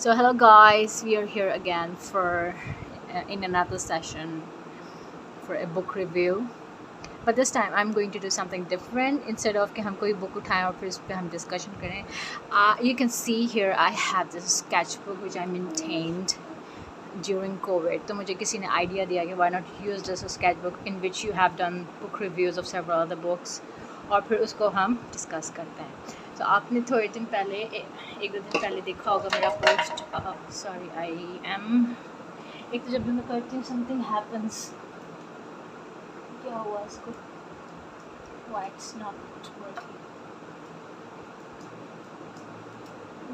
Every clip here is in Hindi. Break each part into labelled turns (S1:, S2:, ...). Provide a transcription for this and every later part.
S1: So hello guys, we are here again for in another session for a book review. But this time I'm going to do something different. Instead of कि हम कोई book उठाएं और फिर उस पर हम discussion करें. You can see here I have this sketchbook which I maintained during COVID. तो मुझे किसी ने idea दिया कि why not use this sketchbook in which you have done book reviews of several other books और फिर उसको हम discuss करते हैं. तो आपने थोड़े दिन पहले एक दो दिन पहले देखा होगा मेरा पोस्ट. सॉरी आई एम एक तो जब भी मैं करती हूँ समथिंग हैपन्स. क्या हुआ इसको? Why it's not working?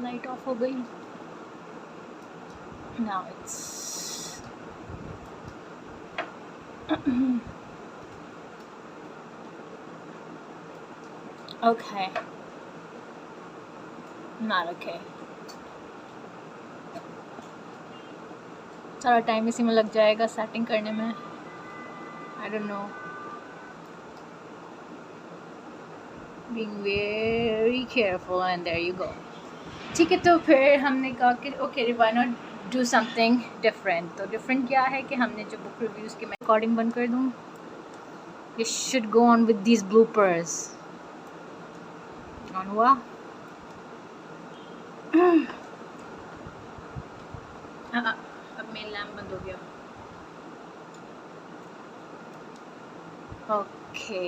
S1: Light off हो गई. Now it's okay. not okay. सारा टाइम इसी में लग जाएगा सेटिंग करने में. I don't know. Being very careful and there you go. ठीक है, तो फिर हमने कहा कि okay why not do something different. तो डिफरेंट क्या है कि हमने जो बुक रिव्यूज़ की मैं रिकॉर्डिंग बंद कर दूँ. You should go on with these bloopers. On हुआ. अब मेरा लैम्प बंद हो गया. Okay,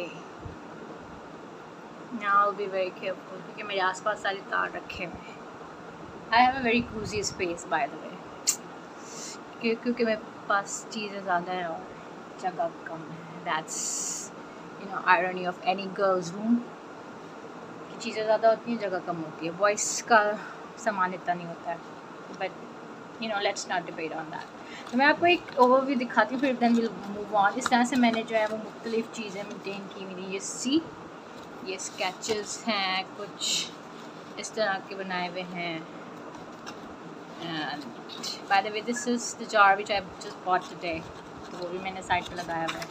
S1: now I will be very careful क्योंकि मेरे आसपास सारे तार रखे हुए हैं. I have a very cosy space by the way क्योंकि मेरे पास चीज़ें ज़्यादा हैं और जगह कम है. That's irony of any girls room. चीज़ें ज़्यादा होती हैं, जगह कम होती है. वॉइस का सामान इतना नहीं होता है. But let's not debate on that. तो मैं आपको एक ओवरव्यू दिखाती हूँ फिर देन विल मूव ऑन. इस तरह से मैंने जो है वो मुख्तलिफ़ चीज़ें मेंटेन की हुई थी. ये सी ये स्केचेस हैं, कुछ इस तरह के बनाए हुए हैं. And by the way this is the jar which I just bought today. तो वो भी मैंने साइड पे लगाया हुआ है.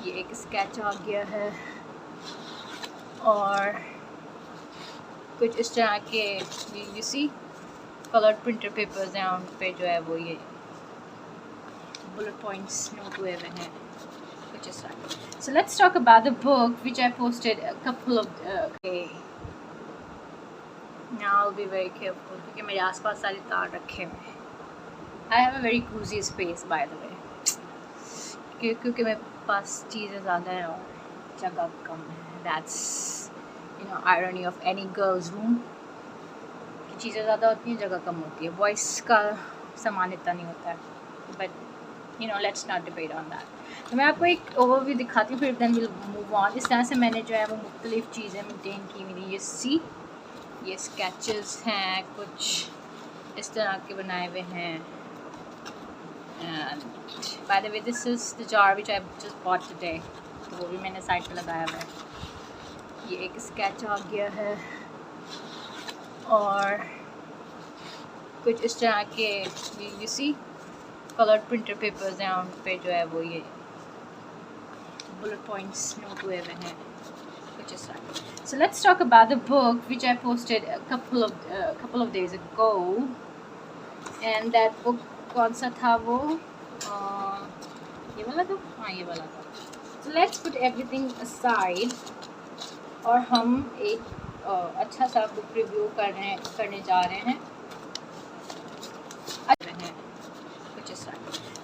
S1: ये एक स्केच आ गया है और कुछ इस तरह के you see coloured printer papers हैं. उन पे जो है वो ये बुलेट पॉइंट्स नोट हुए हुए हैं कुछ इस तरह. So let's talk about the book which I posted a couple of now I will be very careful क्योंकि मेरे आसपास सारे तार रखे हुए हैं. I have a very cosy space by the way क्योंकि मेरे पास चीज़ें ज़्यादा हैं और जगह कम है. That's irony of any girls room. चीज़ें ज़्यादा होती हैं, जगह कम होती है. वॉइस का सामान इतना नहीं होता है. But let's not debate on that. तो मैं आपको एक ओवरव्यू दिखाती हूँ फिर देन विल मूव ऑन. इस तरह से मैंने जो है वो मुख्तलिफ़ चीज़ें मेंटेन की हुई थी. ये सी ये स्केचेस हैं, कुछ इस तरह के बनाए हुए हैं. And by the way this is the jar which I just bought today. तो वो भी मैंने साइड पे लगाया हुआ है. ये एक स्केच आ गया है और कुछ इस तरह के you see coloured printer papers हैं. उन पे जो है वो ये बुलेट पॉइंट्स नोट हुए हुए हैं कुछ इस तरह. So let's talk about the book which I posted a couple of days ago. And that book कौन सा था वो? ये वाला था. हाँ, ये वाला था. So let's put everything aside और हम एक अच्छा सा बुक रिव्यू करने जा रहे हैं. कुछ इस तरह.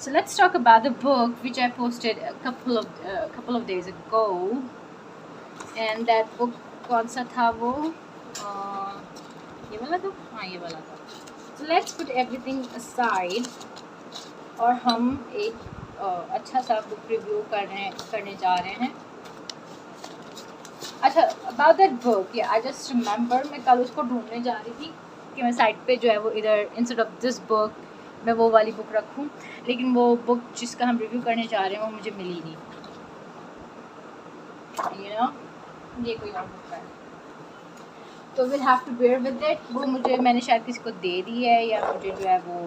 S1: So let's talk about the book which I posted a couple of days ago. And that book कौन सा था वो? ये वाला था. हाँ, ये वाला था. So let's put everything aside और हम एक अच्छा सा बुक रिव्यू करने जा रहे हैं. अच्छा, about that book, I just remember मैं कल उसको ढूंढने जा रही थी कि मैं साइड पे जो है वो इधर इंस्टेड ऑफ दिस बुक मैं वो वाली बुक रखूं. लेकिन वो बुक जिसका हम रिव्यू करने जा रहे हैं वो मुझे मिली नहीं. ये कोई और बुक है तो will have to bear with it. वो मैंने शायद किसी को दे दी है या मुझे जो है वो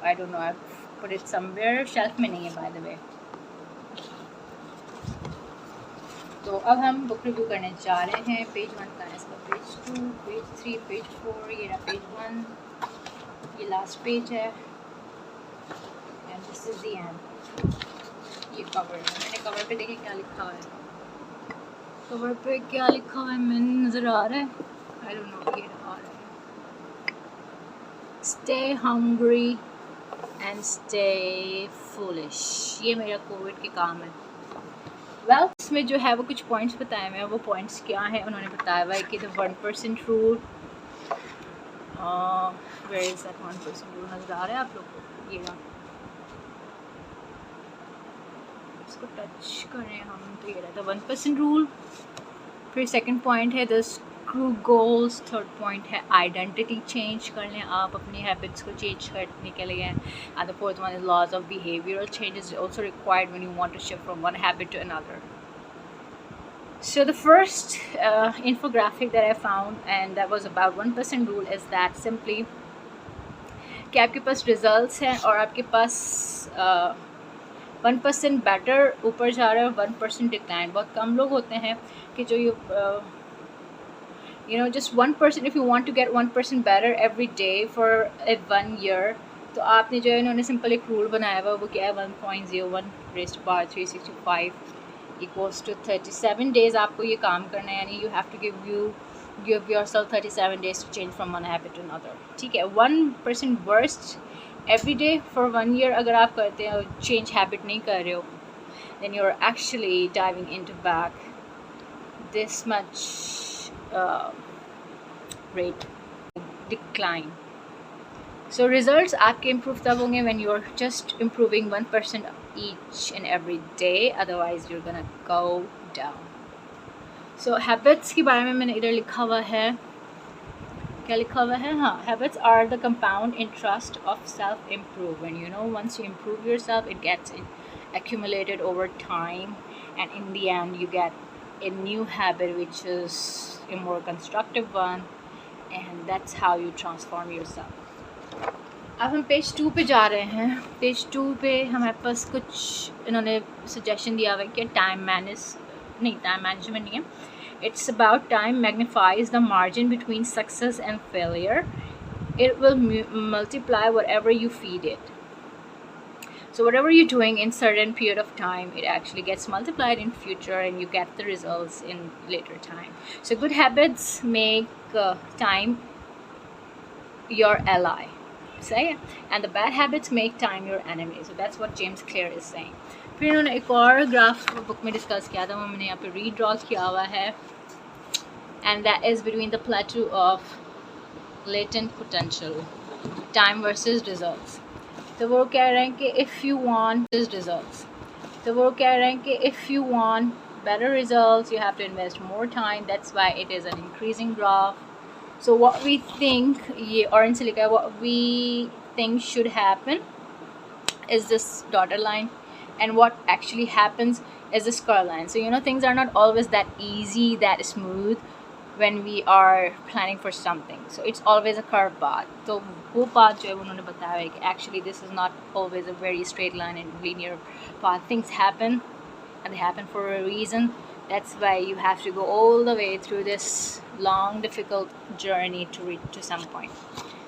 S1: आई don't no. I put it somewhere. Shelf में नहीं है बाय द वे. तो अब हम बुक रिव्यू करने जा रहे हैं. पेज 1 का है इसका, पेज 2, पेज 3, पेज 4, ये रहा पेज 1. ये लास्ट पेज है and this is the end. ये कवर है, मैंने कवर पे देखिए क्या लिखा हुआ है, कवर पे क्या लिखा हुआ है मैंने नज़र आ रहा है, आई डोंट नो, ये आ रहा है, stay hungry and stay foolish. ये मेरा कोविड के काम है। वेल इसमें जो है वो कुछ पॉइंट्स बताए हुए हैं, वो पॉइंट्स क्या हैं उन्होंने बताया हुआ है कि the 1% rule, where is that 1% rule, नज़र आ रहा है आप लोग को, ये ना इसको टच करें हम तो ये रहता है 1% रूल। फिर सेकंड पॉइंट है the screw goals, third point है आइडेंटिटी चेंज कर लें आप अपनी हैबिट्स को चेंज करने के लिए, and the fourth one is laws of behavioural changes also required when you want to shift from one habit to another. So the first infographic that I found and that was about 1% rule is that simply कि आपके पास results हैं और आपके पास 1% बेटर ऊपर जा रहा है और 1% डिक्लाइन। बहुत कम लोग होते हैं कि जो you know just 1%, if you want to get 1% better every day for a 1 year, तो आपने जो है इन्होंने सिंपल एक रूल बनाया हुआ, वो क्या है 1.01 raised to power 365 equals to 37 days आपको ये काम करना है, यानी you have to give yourself 37 days to change from one habit to another। ठीक है, 1% worst every day for 1 year अगर आप करते हैं और change habit नहीं कर रहे हो, then you're actually diving into back this much rate decline। So results आपके improve तब होंगे when you're just improving 1% each and every day, otherwise you're gonna go down। So habits के बारे में मैंने इधर लिखा हुआ है, क्या लिखा हुआ है, हाँ, habits are the compound interest of self improvement। You know, once you improve yourself it gets accumulated over time and in the end you get a new habit which is a more constructive one and that's how you transform yourself। अब हम पेज 2 पे जा रहे हैं। पेज 2 पे हमारे पास कुछ इन्होंने सजेशन दिया हुआ है कि टाइम मैनेजमेंट नहीं है, it's about time magnifies the margin between success and failure, it will multiply whatever you feed it. So whatever you're doing in certain period of time, it actually gets multiplied in future and you get the results in later time। So good habits make time your ally, say, and the bad habits make time your enemy। So that's what James Clear is saying। फिर उन्होंने एक और ग्राफ बुक में डिस्कस किया था, वो मैंने यहाँ पे रीड्रॉ किया हुआ है, and that is between the plateau of latent potential, time versus results। तो वो कह रहे हैं कि इफ़ यू वांट रिजल्ट्स, तो वो कह रहे हैं कि if you want better results you have to invest more time, that's why it is an increasing graph। So what we think, ये orange से लिखा है, what we think should happen is this dotted line and what actually happens is this curve line। So you know things are not always that easy, that smooth when we are planning for something, so it's always a curved path। तो वो path जो है उन्होंने बताया है कि actually this is not always a very straight line and linear path, things happen and they happen for a reason, that's why you have to go all the way through this long difficult journey to reach to some point।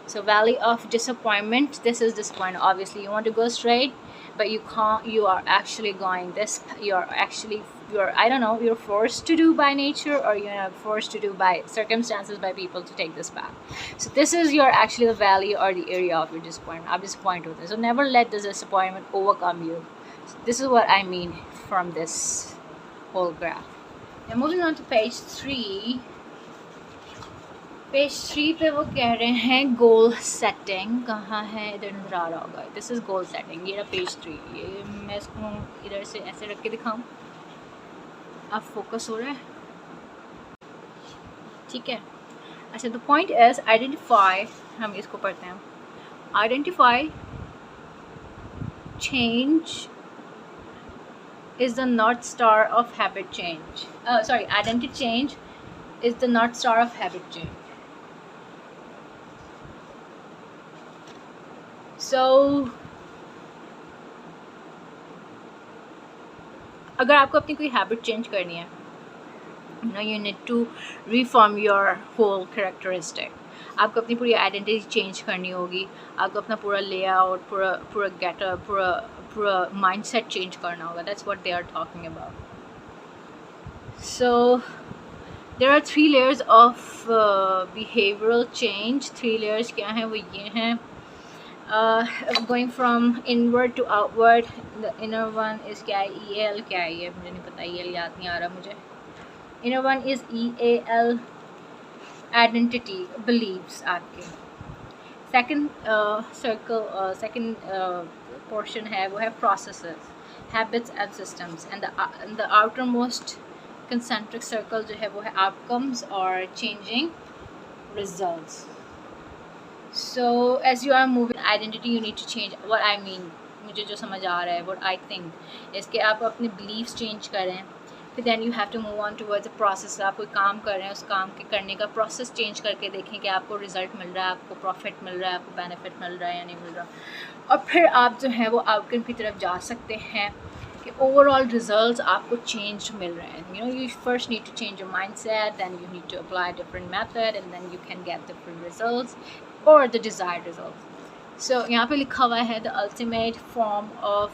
S1: So valley of disappointment, this is disappointment, obviously you want to go straight but you can't, you are actually going this, you're I don't know, you're forced to do by nature or you're forced to do by circumstances, by people to take this path। So this is your actually the valley or the area of your disappointment, आप disappointed होते हैं, so never let this disappointment overcome you। So this is what I mean from this whole graph। Now moving on to page 3, page 3 पे वो कह रहे हैं गोल सेटिंग कहाँ है, इधर नज़र आ रहा होगा, दिस इज़ गोल सेटिंग, ये रहा पेज 3। ये मैं इसको इधर से ऐसे रख के दिखाऊं, आप फोकस हो रहा है, ठीक है। अच्छा, द पॉइंट इज आइडेंटिफाई, हम इसको पढ़ते हैं, identify change is the north star of habit change, identity change is the north star of habit change। So अगर आपको अपनी कोई हैबिट चेंज करनी है, you need to reform your whole characteristic। आपको अपनी पूरी आइडेंटिटी चेंज करनी होगी, आपको अपना पूरा लेआउट, पूरा पूरा गेटअप, पूरा पूरा माइंडसेट चेंज करना होगा. That's what they are talking about. So there are 3 layers of behavioural change. 3 layers क्या हैं? वो ये हैं, going from inward to outward. The inner one is क्या है? EAL क्या है ये? मुझे नहीं पता, EAL याद नहीं आ रहा मुझे. Inner one is EAL, identity, beliefs आपके. Second circle, second portion है वो है processes, habits and systems, and the outermost concentric circle जो है वो है outcomes or changing results. So as you are moving identity, you need to change. What I mean, मुझे जो समझ आ रहा है, what I think is कि आप अपने beliefs change करें, फिर then you have to move on towards the process. आप कोई काम कर रहे हैं, उस काम के करने का process change करके देखें कि आपको result मिल रहा है, आपको profit मिल रहा है, आपको benefit मिल रहा है या नहीं मिल रहा, और फिर आप जो है वो outcome की तरफ जा सकते हैं कि overall results आपको changed मिल रहे हैं. You know, you first need to change your mindset, then you need to apply a different method, and then you can get different results or the desired results. So यहाँ पे लिखा हुआ है the ultimate form of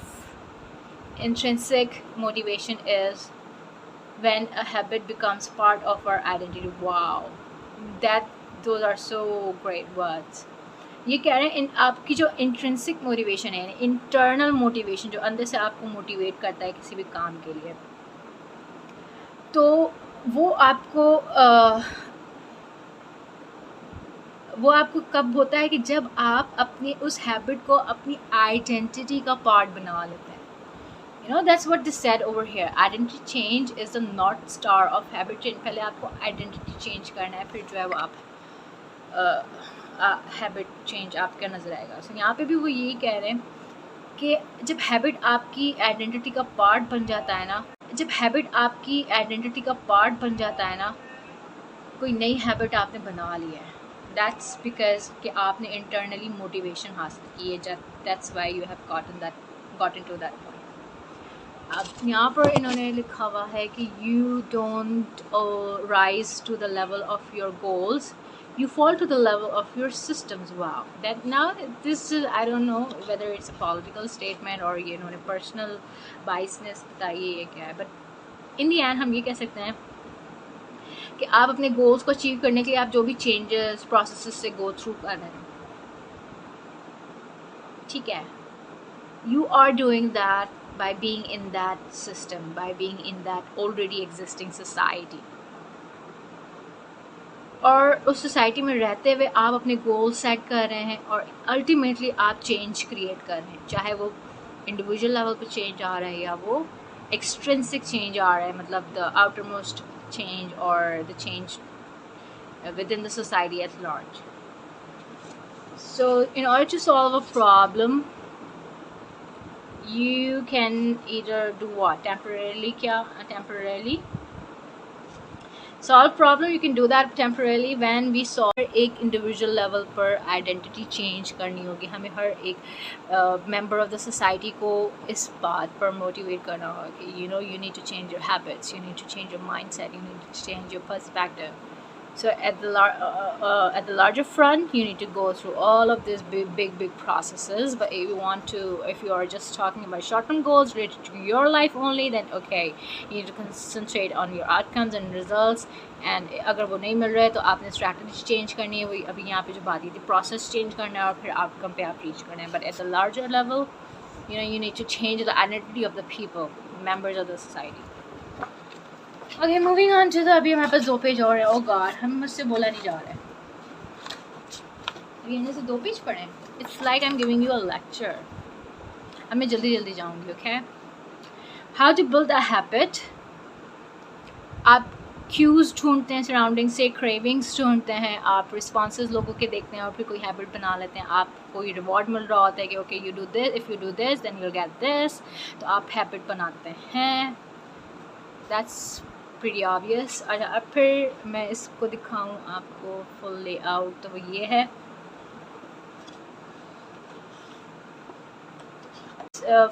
S1: intrinsic motivation is when a habit becomes part of our identity. Wow, those are so great words. ये कह रहे हैं आपकी जो इंट्रिंसिक मोटिवेशन है, इंटरनल मोटिवेशन जो अंदर से आपको मोटिवेट करता है किसी भी काम के लिए, तो वो आपको कब होता है कि जब आप अपनी उस हैबिट को अपनी आइडेंटिटी का पार्ट बना लेते हैं. You know, that's what they said over here. Identity change is the north star of habit change. पहले आपको आइडेंटिटी चेंज करना है, फिर जो है वो आप हैबिट चेंज आपका नज़र आएगा. So यहाँ पे भी वो यही कह रहे हैं कि जब हैबिट आपकी आइडेंटिटी का पार्ट बन जाता है ना, कोई नई हैबिट आपने बना ली है, that's because कि आपने इंटरनली मोटिवेशन हासिल की है. That's why you have gotten to that point. अब यहाँ पर इन्होंने लिखा हुआ है कि you don't rise to the level of your goals, you fall to the level of your systems. Wow, that now this is, I don't know whether it's a political statement or ये इन्होंने personal biasness बताई है क्या है, but in the end हम ये कह सकते हैं कि आप अपने गोल्स को अचीव करने के लिए आप जो भी चेंजेस प्रोसेसेस से गो थ्रू कर रहे हैं, ठीक है, you are doing that by being in that system, by being in that already existing society. और उस सोसाइटी में रहते हुए आप अपने गोल सेट कर रहे हैं और अल्टीमेटली आप चेंज क्रिएट कर रहे हैं, चाहे वो इंडिविजुअल लेवल पे चेंज आ रहा है या वो एक्सट्रिंसिक चेंज आ रहा है, मतलब the outer most change or the change within the society at large. So in order to solve a problem, you can either do what? Temporarily solve problem. You can do that temporarily when we solve एक individual level पर identity change करनी होगी. हमें हर एक member of the society को इस बात पर motivate करना होगा कि you know, you need to change your habits, you need to change your mindset, you need to change your perspective. So at the larger front, you need to go through all of these big processes. But if you are just talking about short-term goals related to your life only, then okay, you need to concentrate on your outcomes and results. And अगर वो नहीं मिल रहा है तो आपने strategy change करनी है. वही अभी यहाँ पे जो बात की थी, process change करना है और फिर outcome पे आप reach करना है. But at the larger level, you know, you need to change the identity of the people, members of the society. Okay, moving on to the, अभी हमारे पास 2 पेज और है. Oh God, हम मुझसे बोला नहीं जा रहा है. अभी यहाँ से 2 पेज पढ़े. It's like I'm giving you a lecture. अब मैं जल्दी जाऊँगी. Okay. How to build a habit. आप cues ढूंढते हैं सराउंडिंग से, cravings ढूंढते हैं, आप responses लोगों के देखते हैं और फिर कोई हैबिट बना लेते हैं. आपको कोई रिवॉर्ड मिल रहा होता है कि okay, you do this, if you do this then you'll get this. तो आप हैबिट बनाते हैं. That's pretty obvious. अच्छा, अब फिर मैं इसको दिखाऊं आपको फुल लेआउट. तो वो ये है.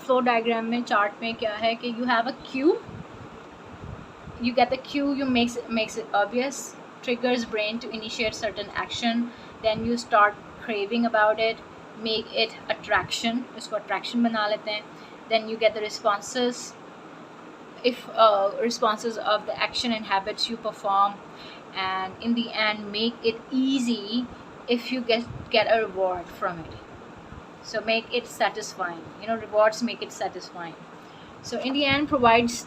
S1: फ्लो डायग्राम में, चार्ट में क्या है कि you have a cue, you get the cue, you makes it obvious, triggers brain to initiate certain action, then you start craving about it, make it attraction, इसको attraction बना लेते हैं, then you get the responses, if responses of the action and habits you perform, and in the end make it easy if you get a reward from it. So make it satisfying, rewards make it satisfying. So in the end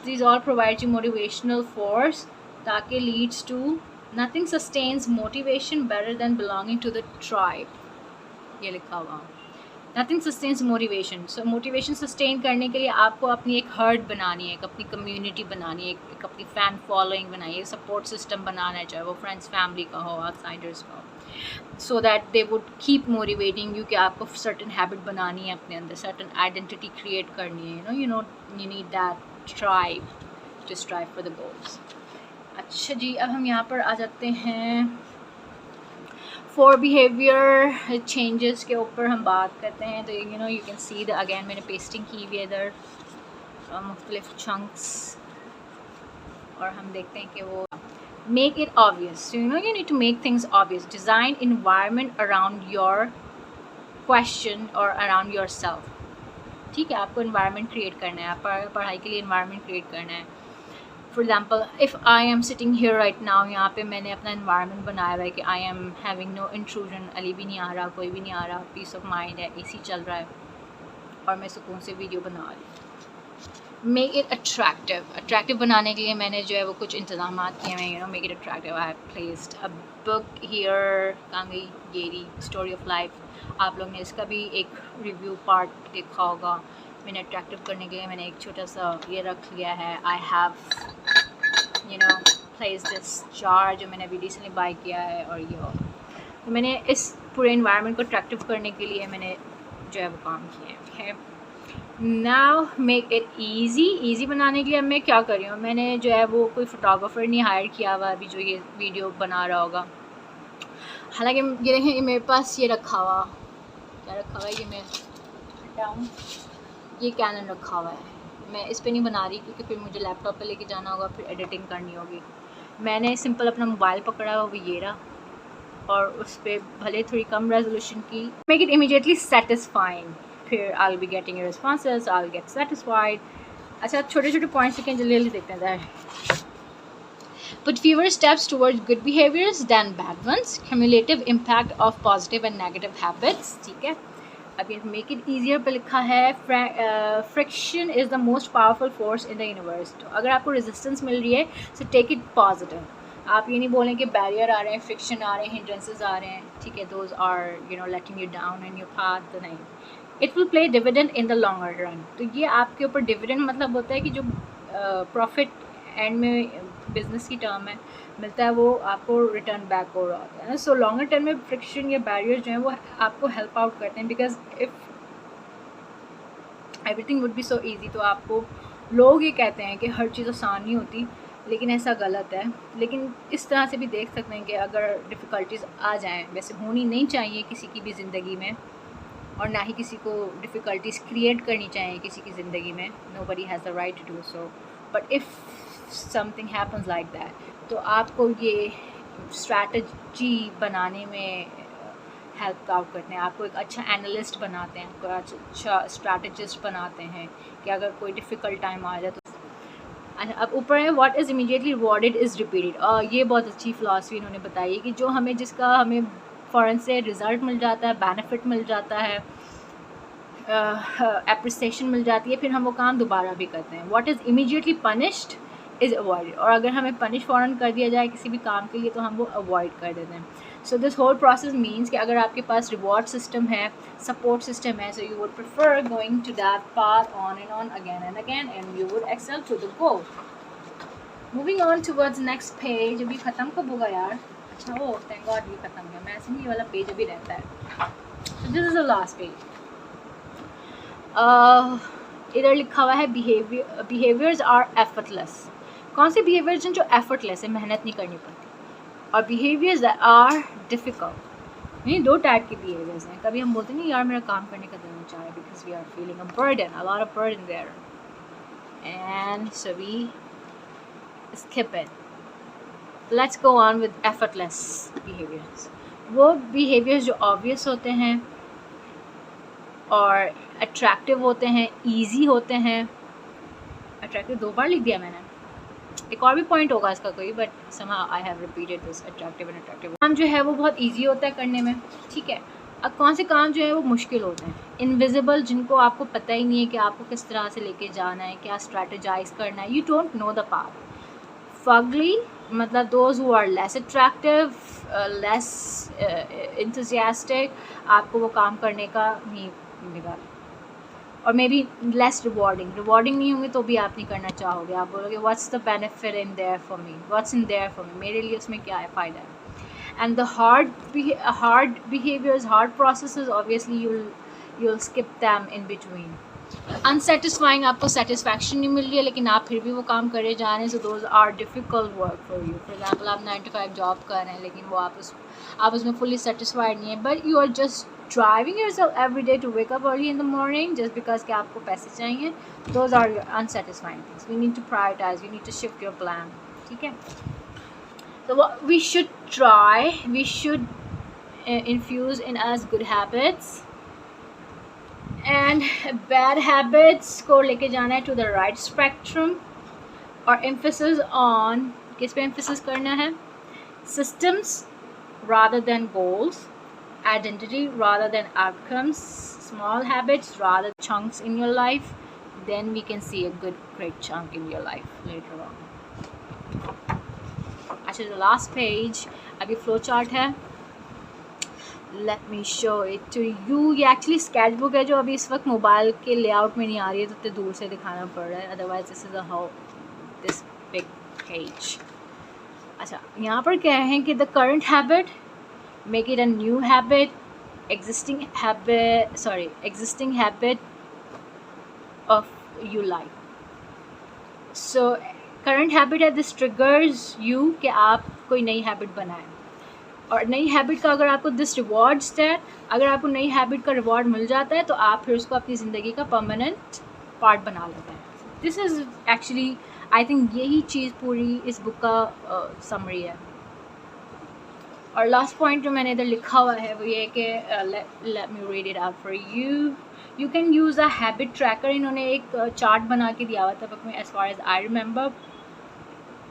S1: these all provide you motivational force ताकि leads to nothing sustains motivation better than belonging to the tribe, ये लिखा हुआ. Nothing sustains motivation. So motivation sustain करने के लिए आपको अपनी एक herd बनानी है, एक अपनी community बनानी है, एक अपनी fan following बनानी है, support system बनाना है, चाहे वो friends family का हो, outsiders का हो, so that they would keep motivating you कि आपको certain habit बनानी है अपने अंदर, certain identity create करनी है, you need that tribe to strive for the goals. अच्छा जी, अब हम यहाँ पर आ जाते हैं 4 behavior changes के ऊपर हम बात करते हैं. तो you can see the again मैंने pasting की हुई है इधर मुख्तलिफ chunks, और हम देखते हैं कि वो make it obvious. So you need to make things obvious. Design environment around your question or around yourself. ठीक है, आपको environment create करना है, आप पढ़ाई के लिए environment create करना है. For example, if I am sitting here right now, यहाँ पे मैंने अपना environment बनाया हुआ है कि I am having no intrusion, Ali भी नहीं आ रहा, कोई भी नहीं आ रहा, peace of mind है, AC चल रहा है और मैं सुकून से वीडियो बना रही हूँ. Make it attractive बनाने के लिए मैंने जो है वो कुछ इंतजामात किए हैं. Make it attractive. I have placed a book here, कांगी Gerry story of life. आप लोग ने इसका भी एक review part देखा होगा. मैंने अट्रैक्टिव करने के लिए मैंने एक छोटा सा ये रख लिया है. I have place this jar जो मैंने अभी रिसेंटली बाय किया है, और ये हो. तो मैंने इस पूरे इन्वायरमेंट को अट्रैक्टिव करने के लिए मैंने जो है वो काम किया है. नाउ मेक इट ईजी बनाने के लिए मैं क्या कर रही हूँ, मैंने जो है वो कोई फ़ोटोग्राफ़र नहीं हायर किया हुआ अभी जो ये वीडियो बना रहा होगा. हालांकि ये देखें मेरे पास ये रखा हुआ, क्या रखा हुआ है, ये मैं हटाऊँ, ये कैनन रखा हुआ है. मैं इस पे नहीं बना रही क्योंकि फिर मुझे लैपटॉप पे लेके जाना होगा, फिर एडिटिंग करनी होगी. मैंने सिंपल अपना मोबाइल पकड़ा हुआ, वो ये रहा, और उस पर भले थोड़ी कम रेजोल्यूशन की. मेक इट इमीडिएटली सेटिस्फाइंग, फिर I will be getting responses, I will get satisfied. अच्छा, छोटे छोटे पॉइंट्स लिखें, जल्दी जल्दी देखते हैं. Put fewer steps towards good behaviors than bad ones. Cumulative impact of positive and negative habits. ठीक है, अब ये मेक इट ईजियर पे लिखा है. Friction is the most powerful force in the universe. तो अगर आपको रेजिस्टेंस मिल रही है, सो टेक इट पॉजिटिव. आप ये नहीं बोलें कि बैरियर आ रहे हैं, फ्रिक्शन आ रहे हैं, हिंड्रेंसेस आ रहे हैं, ठीक है, those are letting you down in your path. तो नहीं, it will play dividend in the longer run. तो ये आपके ऊपर डिविडेंड मतलब होता है कि जो प्रॉफिट एंड में बिजनेस की टर्म है मिलता है, वो आपको रिटर्न बैक हो रहा होता है. सो लॉन्गर टर्म में फ्रिक्शन या बैरियर जो है वो आपको हेल्प आउट करते हैं, because if everything would be so easy. तो आपको लोग ये कहते हैं कि हर चीज़ आसान नहीं होती, लेकिन ऐसा गलत है. लेकिन इस तरह से भी देख सकते हैं कि अगर डिफ़िकल्टीज़ आ जाएँ, वैसे होनी नहीं चाहिए किसी की भी ज़िंदगी में, और ना ही किसी को डिफ़िकल्टीज़ क्रिएट करनी चाहिए किसी की ज़िंदगी में. Nobody has the right to do so, but if something happens like that, तो आपको ये स्ट्रैटेजी बनाने में हेल्प आउट करते हैं. आपको एक अच्छा एनालिस्ट बनाते हैं, आपको अच्छा स्ट्रैटेजिस्ट बनाते हैं कि अगर कोई डिफ़िकल्ट टाइम आ जाए तो. अब ऊपर है what is immediately rewarded is repeated. और ये बहुत अच्छी फ़िलासफ़ी इन्होंने बताई है कि जो हमें जिसका हमें फ़ौरन से रिज़ल्ट मिल जाता है, बेनिफिट मिल जाता है, एप्रिसिएशन मिल जाती है, फिर हम वो काम दोबारा भी करते हैं. What is immediately punished is avoided. और अगर हमें पनिश फ़ौरन कर दिया जाए किसी भी काम के लिए तो हम वो अवॉइड कर देते हैं. So this whole process means कि अगर आपके पास रिवॉर्ड सिस्टम है, सपोर्ट सिस्टम है, so you would prefer going to that path on and on again and again, and you would excel to the goal. Moving on towards next page. अभी ख़त्म कब होगा यार? अच्छा, वो थैंक गॉड ये ख़त्म गया. मैं ऐसे नहीं, ये वाला पेज अभी रहता है. So this is the last page. इधर लिखा हुआ है बिहेवियर्स आर एफर्टलेस. कौन से बिहेवियर्स हैं जो एफर्टलेस है, मेहनत नहीं करनी पड़ती, और बिहेवियर्स दैट आर डिफ़िकल्ट. ये 2 टाइप के बिहेवियर्स हैं. कभी हम बोलते नहीं यार मेरा काम करने का दिल नहीं चाह रहा, because we are feeling a burden, a lot of burden there, and so we skip it. Let's go on with effortless behaviours. वो बिहेवियर्स जो ऑब्वियस होते हैं और अट्रैक्टिव होते हैं, ईजी होते हैं। अट्रैक्टिव 2 बार लिख दिया मैंने, एक और भी पॉइंट होगा इसका कोई, but somehow I have repeated this, attractive and attractive. काम जो है वो बहुत ईजी होता है करने में, ठीक है। अब कौन से काम जो है वो मुश्किल होते हैं, इनविजिबल, जिनको आपको पता ही नहीं है कि आपको किस तरह से लेके जाना है, क्या स्ट्रैटेजाइज करना है, you don't know the path. Fugly मतलब those who are less attractive, less enthusiastic, आपको वो काम करने का नहीं मिलेगा, और मे बी लेस रिवॉर्डिंग नहीं होंगे तो भी आप नहीं करना चाहोगे। आप बोलोगे what's the benefit in their for me, what's in their for me, मेरे लिए उसमें क्या है फ़ायदा है। And the hard behaviours, hard processes, obviously you'll skip them in between. Unsatisfying, आपको सेटिस्फैक्शन नहीं मिल रही है लेकिन आप फिर भी वो काम करे जा रहे हैं, so those are difficult work for you. For example आप 9 to 5 जॉब कर रहे हैं लेकिन वो आप उसमें फुल्ली सेटिस्फाइड नहीं है, but you are just driving yourself every day to wake up early in the morning just because कि आपको पैसे चाहिए। Those are your unsatisfying things. We need to prioritise, we need to shift your plan, ठीक है। तो we should try, we should infuse in us good habits and bad habits को लेके जाना है to the right spectrum, और emphasis on, किस पे emphasis करना है, systems rather than goals, identity rather than outcomes, small habits rather than chunks in your life, then we can see a great chunk in your life later on. अच्छा, the last page अभी फ्लो चार्ट है, let me show it to you. ये एक्चुअली स्केच बुक है जो अभी इस वक्त मोबाइल के लेआउट में नहीं आ रही है, तो इतने दूर से दिखाना पड़ रहा है, otherwise this is this big page. अच्छा, यहाँ पर क्या है कि the current habit, make it a new habit, existing habit of you life. So current habit है, दिस ट्रिगर्स यू कि आप कोई नई हैबिट बनाएं, और नई हैबिट का अगर आपको दिस रिवॉर्ड्स है, अगर आपको नई हैबिट का रिवॉर्ड मिल जाता है तो आप फिर उसको अपनी ज़िंदगी का परमानेंट पार्ट बना लेते हैं। This is actually, I think यही चीज़ पूरी इस बुक का समरी है। और लास्ट पॉइंट जो मैंने इधर लिखा हुआ है वो ये कि let me read it out for you. You can use a habit tracker. इन्होंने एक चार्ट बना के दिया हुआ था बुक में, as far as I remember.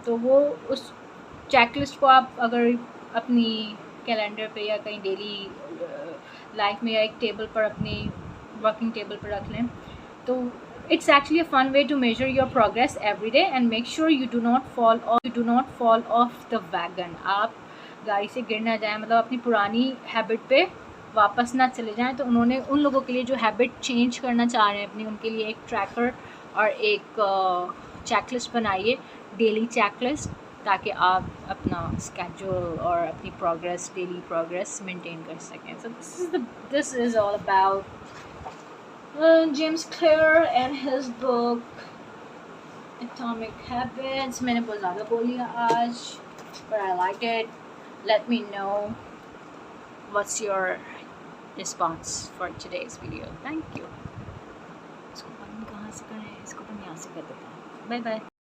S1: तो वो उस चेकलिस्ट को आप अगर अपनी कैलेंडर पे या कहीं डेली लाइफ में या एक टेबल पर, अपनी वर्किंग टेबल पर रख लें, तो it's actually a fun way to measure your progress every day and make sure you do not fall off the wagon. आप गाड़ी से गिर ना जाएं, मतलब अपनी पुरानी हैबिट पे वापस ना चले जाएं। तो उन्होंने उन लोगों के लिए जो हैबिट चेंज करना चाह रहे हैं अपनी, उनके लिए एक ट्रैकर और एक चेकलिस्ट बनाइए, डेली चेकलिस्ट, ताकि आप अपना स्केड्यूल और अपनी प्रोग्रेस, डेली प्रोग्रेस मेंटेन कर सकें। So this is all about James clear and his book atomic habits. मैंने बहुत ज़्यादा बोल लिया आज, but I like it. Let me know what's your response for today's video. Thank you. इसको बंद कहाँ से करें, इसको बंद यहाँ से कर देते हैं। Bye bye.